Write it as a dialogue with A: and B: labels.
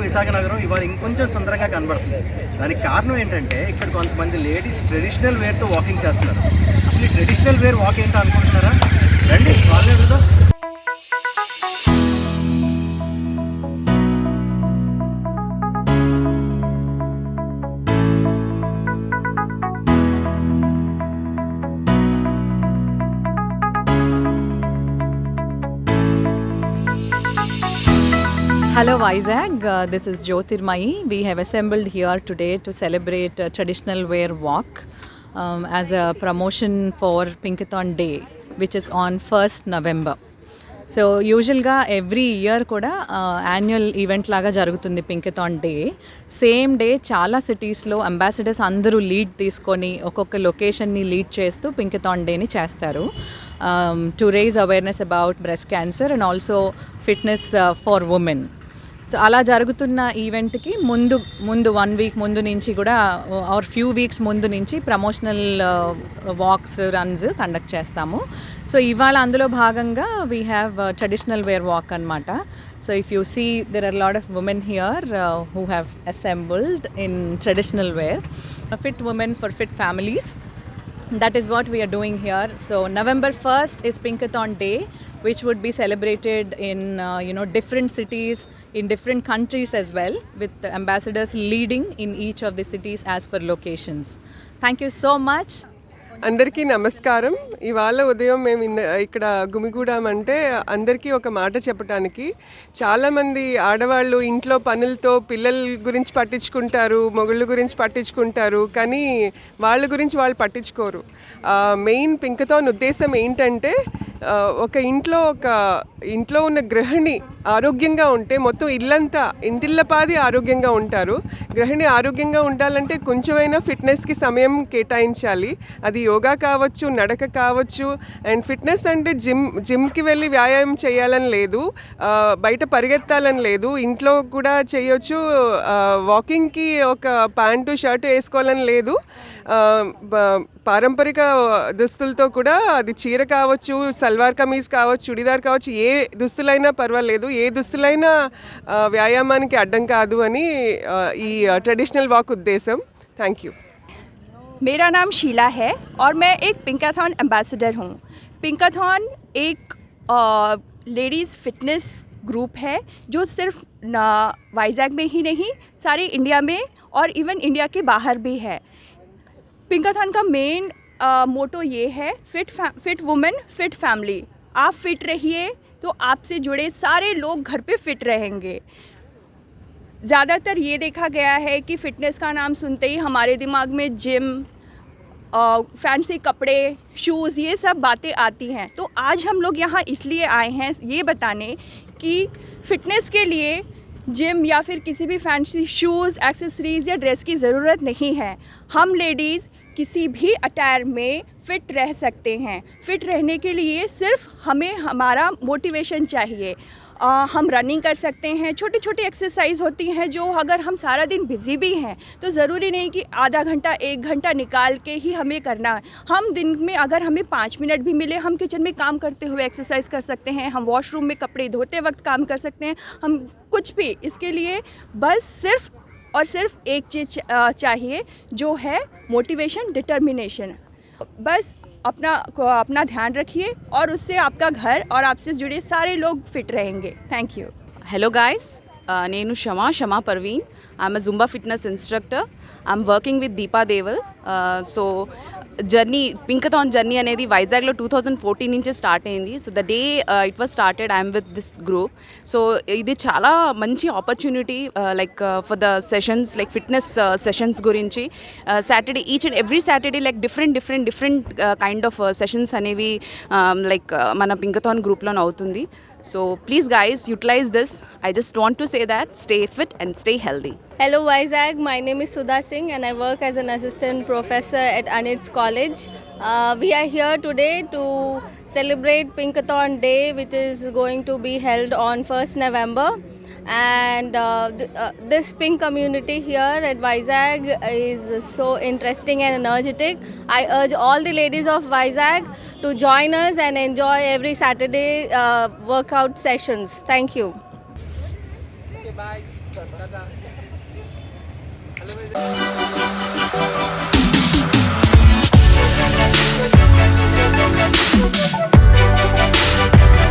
A: విశాఖ నగరం ఇవాళ ఇంకొంచెం సుందరంగా కనబడుతుంది. దానికి కారణం ఏంటంటే ఇక్కడ కొంతమంది లేడీస్ ట్రెడిషనల్ వేర్తో వాకింగ్ చేస్తున్నారు. అసలు ఈ ట్రెడిషనల్ వేర్ వాక్ ఏంటో అనుకుంటున్నారా? రండి వాళ్ళని అడుగుదాం.
B: Hello Vizag, this is Jyotirmayi. We have assembled here today to celebrate traditional wear walk as a promotion for Pinkathon Day, which is on 1st November. So యూజువల్గా every year కూడా annual event లాగా జరుగుతుంది పింకథాన్ day. Same day చాలా సిటీస్లో ambassadors అందరూ lead తీసుకొని ఒక్కొక్క లొకేషన్ని lead చేస్తూ పింకథాన్ డేని చేస్తారు to raise awareness about breast cancer and also fitness for women. So అలా జరుగుతున్న ఈవెంట్కి ముందు 1 వీక్ ముందు నుంచి కూడా ఆర్ ఫ్యూ వీక్స్ ముందు నుంచి ప్రమోషనల్ వాక్స్ రన్స్ కండక్ట్ చేస్తాము. సో ఇవాళ అందులో భాగంగా we have traditional wear walk అనమాట. So if you see there are lot of women here who have assembled in traditional wear. Fit women for fit families. That is what we are doing here. So November 1st is Pinkathon Day, which would be celebrated in different cities in different countries as well, with the ambassadors leading in each of the cities as per locations. Thank you so much.
C: అందరికీ నమస్కారం. ఇవాళ ఉదయం మేము ఇక్కడ గుమిగూడాం అంటే అందరికీ ఒక మాట చెప్పడానికి. చాలామంది ఆడవాళ్ళు ఇంట్లో పనులతో పిల్లల గురించి పట్టించుకుంటారు, మొగుళ్ళ గురించి పట్టించుకుంటారు, కానీ వాళ్ళ గురించి వాళ్ళు పట్టించుకోరు. మెయిన్ పింకథాన్ ఉద్దేశం ఏంటంటే ఒక ఇంట్లో ఉన్న గృహిణి ఆరోగ్యంగా ఉంటే మొత్తం ఇల్లంతా ఇంటిల్లపాది ఆరోగ్యంగా ఉంటారు. గృహిణి ఆరోగ్యంగా ఉండాలంటే కొంచెమైనా ఫిట్నెస్కి సమయం కేటాయించాలి. అది యోగా కావచ్చు, నడక కావచ్చు. అండ్ ఫిట్నెస్ అంటే జిమ్కి వెళ్ళి వ్యాయామం చేయాలని లేదు, బయట పరిగెత్తాలని లేదు, ఇంట్లో కూడా చేయొచ్చు. వాకింగ్కి ఒక ప్యాంటు షర్టు వేసుకోవాలని లేదు. పారంపరిక దుస్తులతో కూడా, అది చీర కావచ్చు, సల్వార్ కమీజ్ కావచ్చు, చుడిదార్ కావచ్చు, ఏ దుస్తులైనా పర్వాలేదు, ఏ దుస్తులైనా వ్యాయామానికి అడ్డం కాదు అని ఈ ట్రెడిషనల్ వాక్ ఉద్దేశం. Thank you.
D: मेरा नाम शीला है और मैं एक पिंकाथॉन एम्बेसडर हूँ. पिंकाथॉन एक लेडीज़ फिटनेस ग्रुप है जो सिर्फ वाइजैग में ही नहीं, सारे इंडिया में और इवन इंडिया के बाहर भी है. पिंकाथॉन का मेन मोटो ये है, फिट वुमेन फिट फैमिली. आप फिट रहिए तो आपसे जुड़े सारे लोग घर पे फिट रहेंगे. ज़्यादातर ये देखा गया है कि फ़िटनेस का नाम सुनते ही हमारे दिमाग में जिम, फैंसी कपड़े, शूज़, ये सब बातें आती हैं. तो आज हम लोग यहाँ इसलिए आए हैं ये बताने कि फ़िटनेस के लिए जिम या फिर किसी भी फैंसी शूज़, एक्सेसरीज़ या ड्रेस की ज़रूरत नहीं है. हम लेडीज़ किसी भी अटायर में फ़िट रह सकते हैं. फ़िट रहने के लिए सिर्फ हमें हमारा मोटिवेशन चाहिए. हम रनिंग कर सकते हैं. छोटी छोटी एक्सरसाइज होती हैं जो अगर हम सारा दिन बिज़ी भी हैं तो ज़रूरी नहीं कि आधा घंटा 1 घंटा निकाल के ही हमें करना है. हम दिन में अगर हमें 5 मिनट भी मिले, हम किचन में काम करते हुए एक्सरसाइज कर सकते हैं, हम वॉशरूम में कपड़े धोते वक्त काम कर सकते हैं, हम कुछ भी. इसके लिए बस सिर्फ और सिर्फ एक चीज़ चाहिए, जो है मोटिवेशन, डिटर्मिनेशन. बस अपना ध्यान रखिए और उससे आपका घर और आपसे जुड़े सारे लोग फिट रहेंगे. Thank you.
E: Hello guys, నేను Shama Parveen. I'm a Zumba fitness instructor. I'm working with Deepa Deval. So journey Pinkathon journey అనేది వైజాగ్లో 2014 నుంచి స్టార్ట్ అయింది. So the day it was started I'm with this group. So ఇది చాలా మంచి opportunity like for the sessions, like fitness sessions గురించి. Saturday each and every Saturday like different kind of sessions అనేవి like మన Pinkathon గ్రూప్లోనే అవుతుంది. So please guys, utilize this. I just want to say that stay fit and stay healthy.
F: Hello Vizag, my name is Sudha Singh and I work as an assistant professor at Anits College. We are here today to celebrate Pinkathon Day, which is going to be held on 1st November. And this pink community here at Vizag is so interesting and energetic. I urge all the ladies of Vizag to join us and enjoy every Saturday workout sessions. Thank you.
C: Okay, bye.
A: Hello,